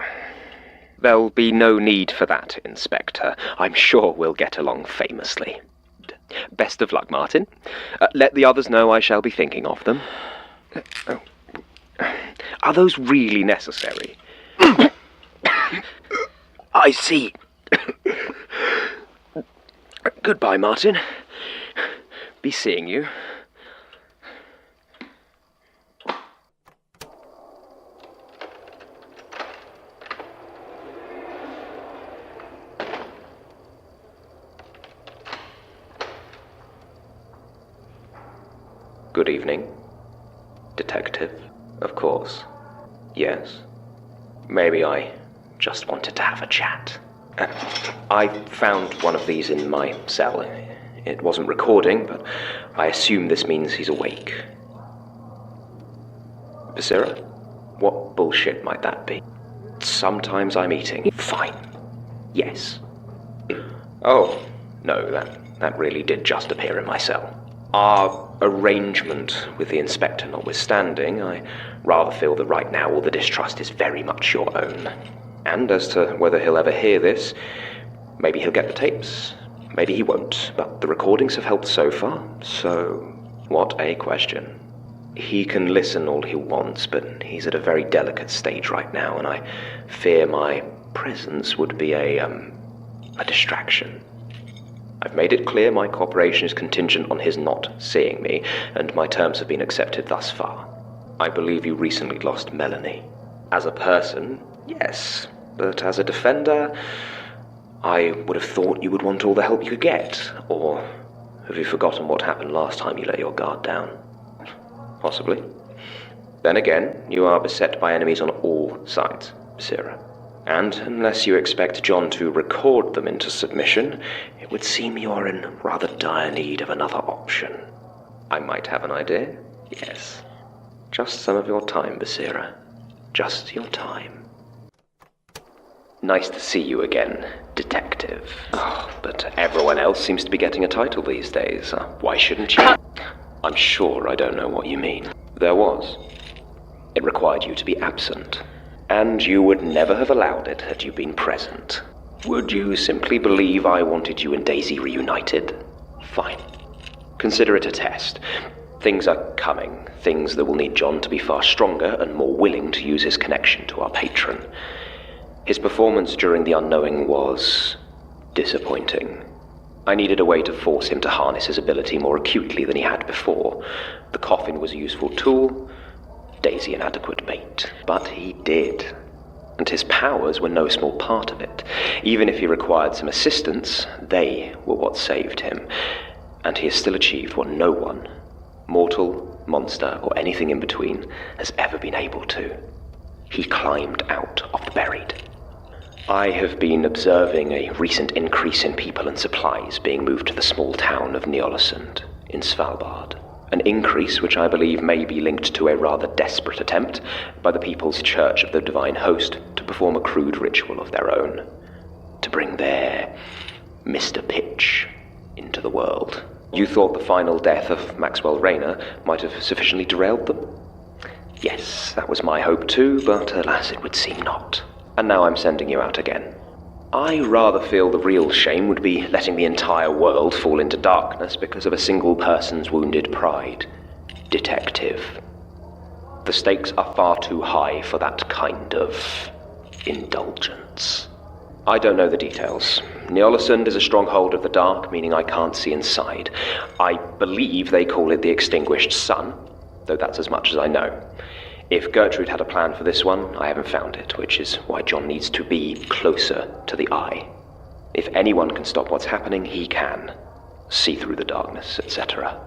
There'll be no need for that, Inspector. I'm sure we'll get along famously. Best of luck, Martin. Let the others know I shall be thinking of them. Are those really necessary? I see. Goodbye, Martin. Be seeing you. Good evening. Detective, of course. Yes. Maybe I just wanted to have a chat. I found one of these in my cell. It wasn't recording, but I assume this means he's awake. Basira? What bullshit might that be? Sometimes I'm eating. Fine. Yes. Oh, no, that really did just appear in my cell. Our arrangement with the inspector notwithstanding, I rather feel that right now all the distrust is very much your own. And as to whether he'll ever hear this, maybe he'll get the tapes, maybe he won't, but the recordings have helped so far, so what a question. He can listen all he wants, but he's at a very delicate stage right now, and I fear my presence would be a distraction. I've made it clear my cooperation is contingent on his not seeing me, and my terms have been accepted thus far. I believe you recently lost Melanie. As a person, yes, but as a defender, I would have thought you would want all the help you could get. Or have you forgotten what happened last time you let your guard down? Possibly. Then again, you are beset by enemies on all sides, Basira. And unless you expect John to record them into submission, it would seem you are in rather dire need of another option. I might have an idea, yes. Just some of your time, Basira. Just your time. Nice to see you again, Detective. Oh, but everyone else seems to be getting a title these days. Why shouldn't you? I'm sure I don't know what you mean. There was. It required you to be absent. And you would never have allowed it had you been present. Would you simply believe I wanted you and Daisy reunited? Fine. Consider it a test. Things are coming. Things that will need John to be far stronger and more willing to use his connection to our patron. His performance during the unknowing was disappointing. I needed a way to force him to harness his ability more acutely than he had before. The coffin was a useful tool, Daisy an adequate bait. But he did. And his powers were no small part of it. Even if he required some assistance, they were what saved him. And he has still achieved what no one, mortal, monster, or anything in between, has ever been able to. He climbed out of the buried. I have been observing a recent increase in people and supplies being moved to the small town of Nyolesund in Svalbard. An increase which I believe may be linked to a rather desperate attempt by the People's Church of the Divine Host to perform a crude ritual of their own, to bring their Mr. Pitch into the world. You thought the final death of Maxwell Rayner might have sufficiently derailed them? Yes, that was my hope too, but alas, it would seem not. And now I'm sending you out again. I rather feel the real shame would be letting the entire world fall into darkness because of a single person's wounded pride. Detective. The stakes are far too high for that kind of indulgence. I don't know the details. Nyolesund is a stronghold of the dark, meaning I can't see inside. I believe they call it the Extinguished Sun, though that's as much as I know. If Gertrude had a plan for this one, I haven't found it, which is why John needs to be closer to the eye. If anyone can stop what's happening, he can. See through the darkness, etc.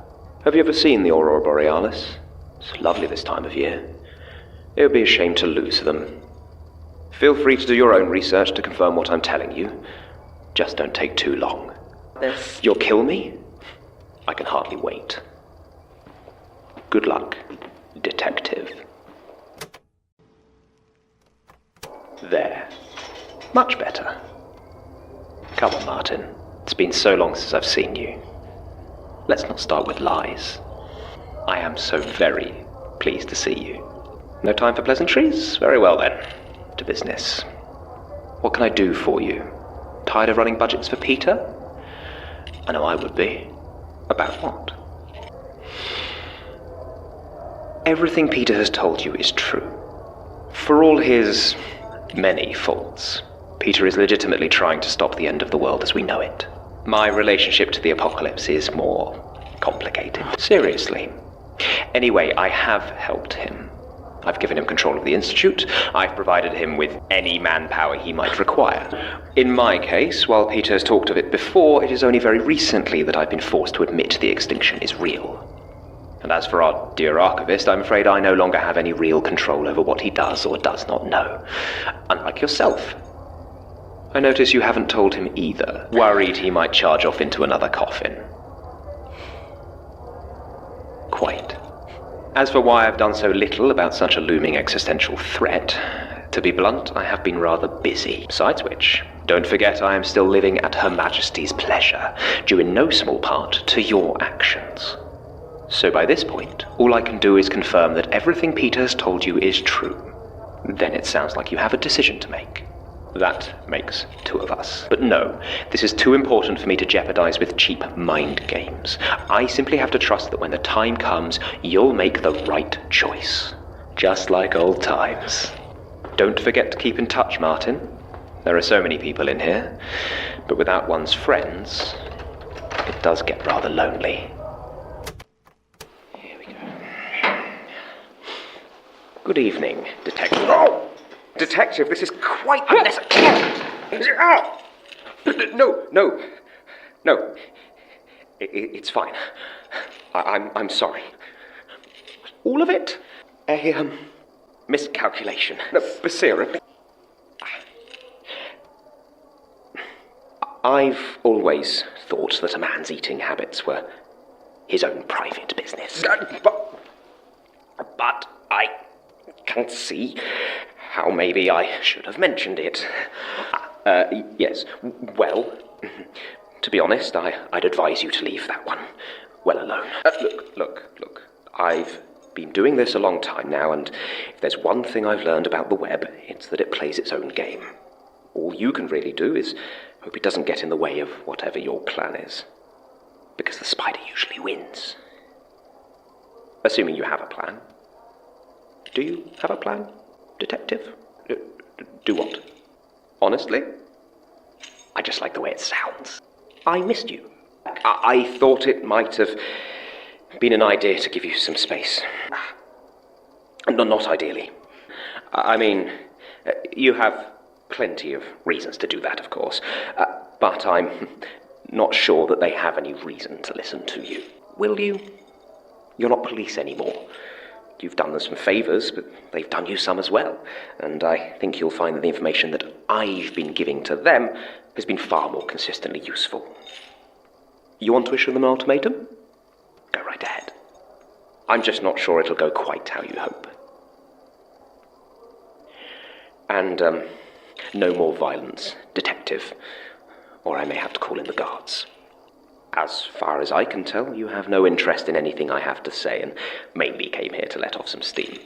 Have you ever seen the Aurora Borealis? It's lovely this time of year. It would be a shame to lose them. Feel free to do your own research to confirm what I'm telling you. Just don't take too long. You'll kill me? I can hardly wait. Good luck, Detective. There. Much better. Come on, Martin. It's been so long since I've seen you. Let's not start with lies. I am so very pleased to see you. No time for pleasantries? Very well then. To business. What can I do for you? Tired of running budgets for Peter? I know I would be. About what? Everything Peter has told you is true. For all his many faults, Peter is legitimately trying to stop the end of the world as we know it. My relationship to the apocalypse is more complicated. Seriously. Anyway, I have helped him. I've given him control of the Institute. I've provided him with any manpower he might require. In my case, while Peter has talked of it before, it is only very recently that I've been forced to admit the extinction is real. And as for our dear archivist, I'm afraid I no longer have any real control over what he does or does not know. Unlike yourself. I notice you haven't told him either, worried he might charge off into another coffin. Quite. As for why I've done so little about such a looming existential threat, to be blunt, I have been rather busy. Besides which, don't forget I am still living at Her Majesty's pleasure, due in no small part to your actions. So by this point, all I can do is confirm that everything Peter has told you is true. Then it sounds like you have a decision to make. That makes two of us. But no, this is too important for me to jeopardize with cheap mind games. I simply have to trust that when the time comes, you'll make the right choice. Just like old times. Don't forget to keep in touch, Martin. There are so many people in here, but without one's friends, it does get rather lonely. Here we go. Good evening, Detective. Oh! Detective, this is quite unnecessary. No. It's fine. I'm sorry. All of it? A miscalculation. No, Basira. I've always thought that a man's eating habits were his own private business. But I can see how maybe I should have mentioned it. Yes, well, to be honest, I'd advise you to leave that one well alone. Look, I've been doing this a long time now, and if there's one thing I've learned about the web, it's that it plays its own game. All you can really do is hope it doesn't get in the way of whatever your plan is. Because the spider usually wins. Assuming you have a plan. Do you have a plan, Detective? Do what? Honestly? I just like the way it sounds. I missed you. I thought it might have been an idea to give you some space. No, not ideally. I mean, you have plenty of reasons to do that, of course. But I'm not sure that they have any reason to listen to you. Will you? You're not police anymore. You've done them some favours, but they've done you some as well. And I think you'll find that the information that I've been giving to them has been far more consistently useful. You want to issue them an ultimatum? Go right ahead. I'm just not sure it'll go quite how you hope. And, no more violence, Detective, or I may have to call in the guards. As far as I can tell, you have no interest in anything I have to say, and mainly came here to let off some steam.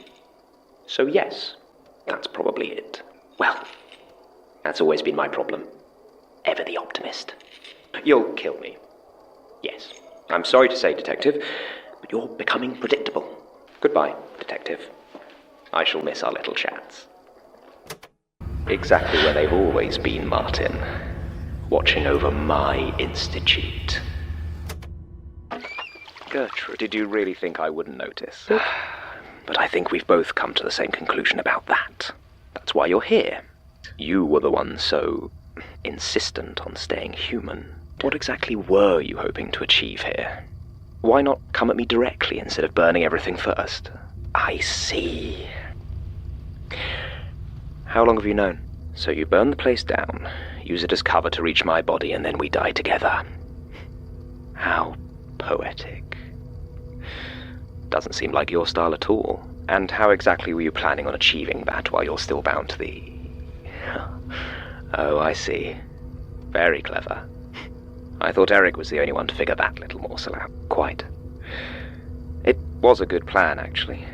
So yes, that's probably it. Well, that's always been my problem. Ever the optimist. You'll kill me. Yes, I'm sorry to say, Detective, but you're becoming predictable. Goodbye, Detective. I shall miss our little chats. Exactly where they've always been, Martin. Watching over my institute. Gertrude, did you really think I wouldn't notice? But I think we've both come to the same conclusion about that. That's why you're here. You were the one so insistent on staying human. What exactly were you hoping to achieve here? Why not come at me directly instead of burning everything first? I see. How long have you known? So you burn the place down, use it as cover to reach my body, and then we die together. How poetic. Doesn't seem like your style at all. And how exactly were you planning on achieving that while you're still bound to the Oh, I see. Very clever. I thought Eric was the only one to figure that little morsel out. Quite. It was a good plan, actually.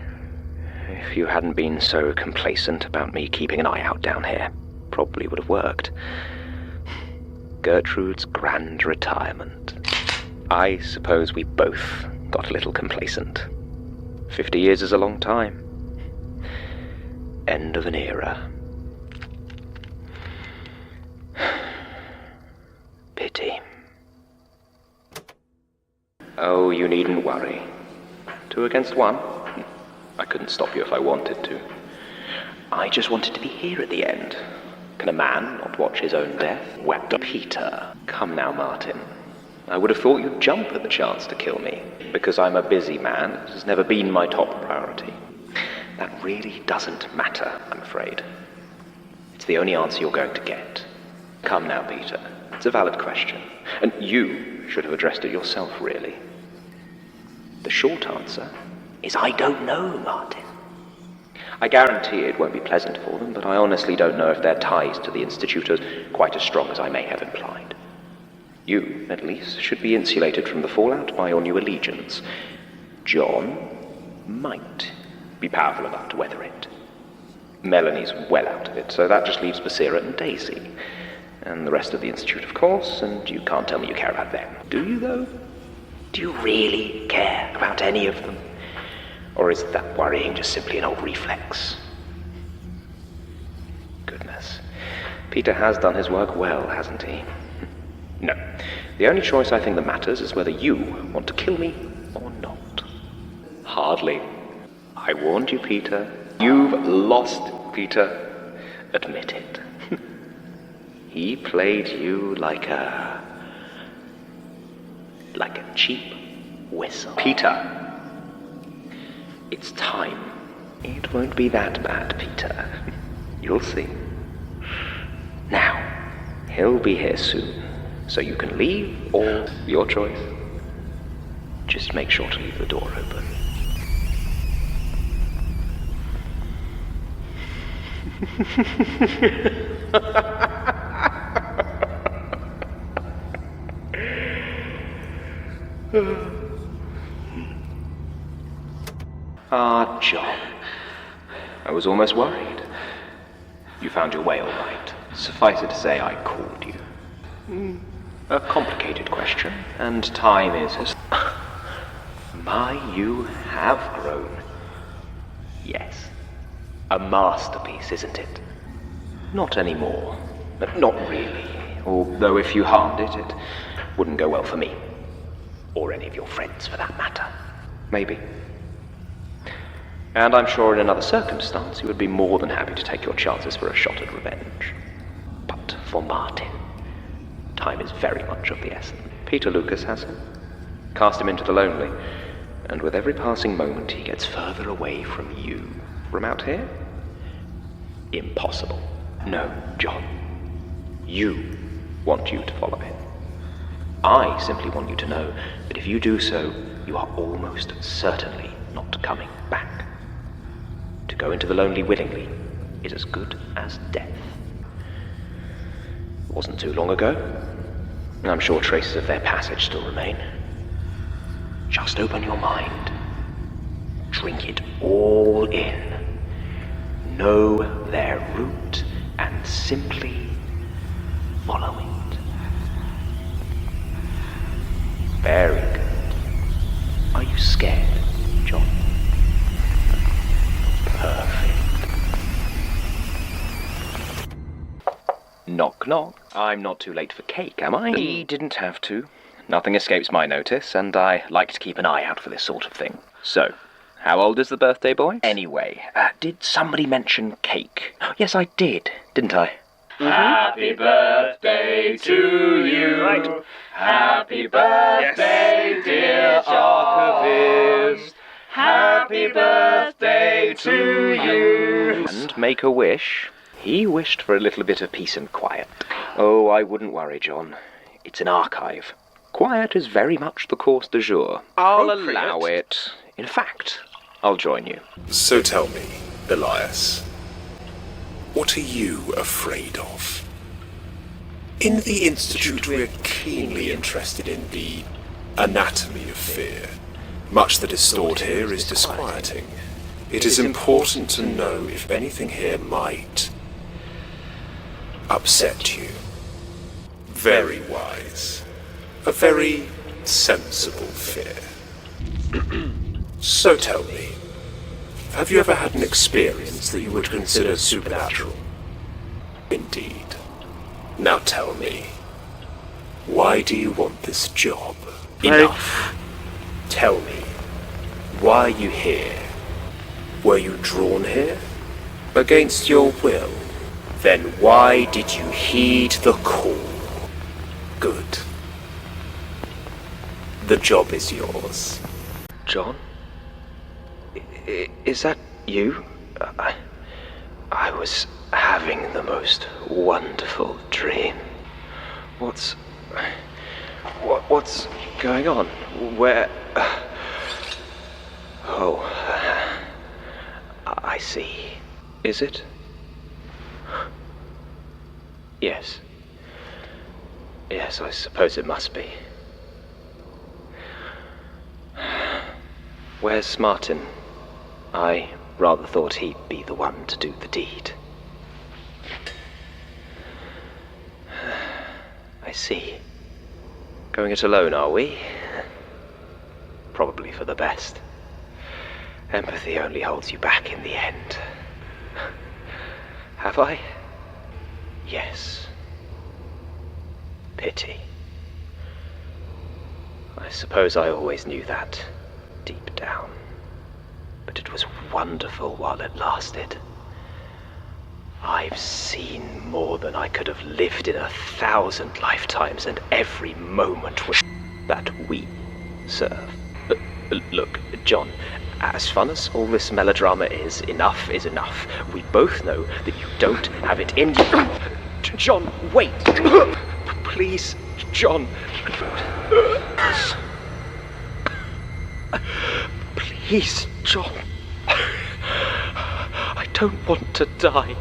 If you hadn't been so complacent about me keeping an eye out down here, probably would have worked. Gertrude's grand retirement. I suppose we both got a little complacent. 50 years is a long time. End of an era. Pity. Oh, you needn't worry. 2 against 1? I couldn't stop you if I wanted to. I just wanted to be here at the end. Can a man not watch his own death? Whacked up Peter. Come now, Martin. I would have thought you'd jump at the chance to kill me. Because I'm a busy man, it has never been my top priority. That really doesn't matter, I'm afraid. It's the only answer you're going to get. Come now, Peter. It's a valid question. And you should have addressed it yourself, really. The short answer is I don't know, Martin. I guarantee it won't be pleasant for them, but I honestly don't know if their ties to the Institute are quite as strong as I may have implied. You, at least, should be insulated from the fallout by your new allegiance. John might be powerful enough to weather it. Melanie's well out of it, so that just leaves Basira and Daisy. And the rest of the Institute, of course, and you can't tell me you care about them. Do you, though? Do you really care about any of them? Or is that worrying just simply an old reflex? Goodness. Peter has done his work well, hasn't he? No. The only choice I think that matters is whether you want to kill me or not. Hardly. I warned you, Peter. You've lost, Peter. Admit it. He played you like a cheap whistle. Peter. It's time. It won't be that bad, Peter. You'll see. Now, he'll be here soon, so you can leave, or your choice. Just make sure to leave the door open. Ah, John. I was almost worried. You found your way all right. Suffice it to say, I called you. A complicated question, and time is as... My, you have grown. Yes. A masterpiece, isn't it? Not anymore. Not really. Although if you harmed it, it wouldn't go well for me. Or any of your friends, for that matter. Maybe. And I'm sure in another circumstance you would be more than happy to take your chances for a shot at revenge. But for Martin, time is very much of the essence. Peter Lucas has him. Cast him into the lonely, and with every passing moment he gets further away from you. From out here? Impossible. No, John. You want you to follow him. I simply want you to know that if you do so, you are almost certainly not coming back. To go into the lonely willingly is as good as death. It wasn't too long ago, and I'm sure traces of their passage still remain. Just open your mind. Drink it all in. Know their route and simply follow it. Very good. Are you scared, John? Perfect. Knock, knock. I'm not too late for cake, am I? He didn't have to. Nothing escapes my notice, and I like to keep an eye out for this sort of thing. So, how old is the birthday boy? Anyway, did somebody mention cake? Yes, I did, didn't I? Happy birthday to you. Right. Happy birthday, dear archivist. Happy birthday to you. And make a wish. He wished for a little bit of peace and quiet. Oh, I wouldn't worry, John. It's an archive. Quiet is very much the course du jour. I'll allow it. In fact, I'll join you. So tell me, Elias, what are you afraid of? In the Institute, we're keenly interested in the anatomy of fear. Much that is stored here is disquieting. It is important to know if anything here might upset you. Very wise. A very sensible fear. So tell me, have you ever had an experience that you would consider supernatural? Indeed. Now tell me, why do you want this job? Enough. Tell me, why are you here? Were you drawn here? Against your will? Then why did you heed the call? Good. The job is yours. John? Is that you? I was having the most wonderful dream. What's going on? Where? Oh, I see. Is it? Yes. Yes, I suppose it must be. Where's Martin? I rather thought he'd be the one to do the deed. I see. Going it alone, are we? Probably for the best. Empathy only holds you back in the end. Have I? Yes. Pity. I suppose I always knew that, deep down. But it was wonderful while it lasted. I've seen more than I could have lived in 1,000 lifetimes, and every moment that we serve. Look, John, as fun as all this melodrama is enough. We both know that you don't have it in you. John, wait! Please, John. Please, John. I don't want to die.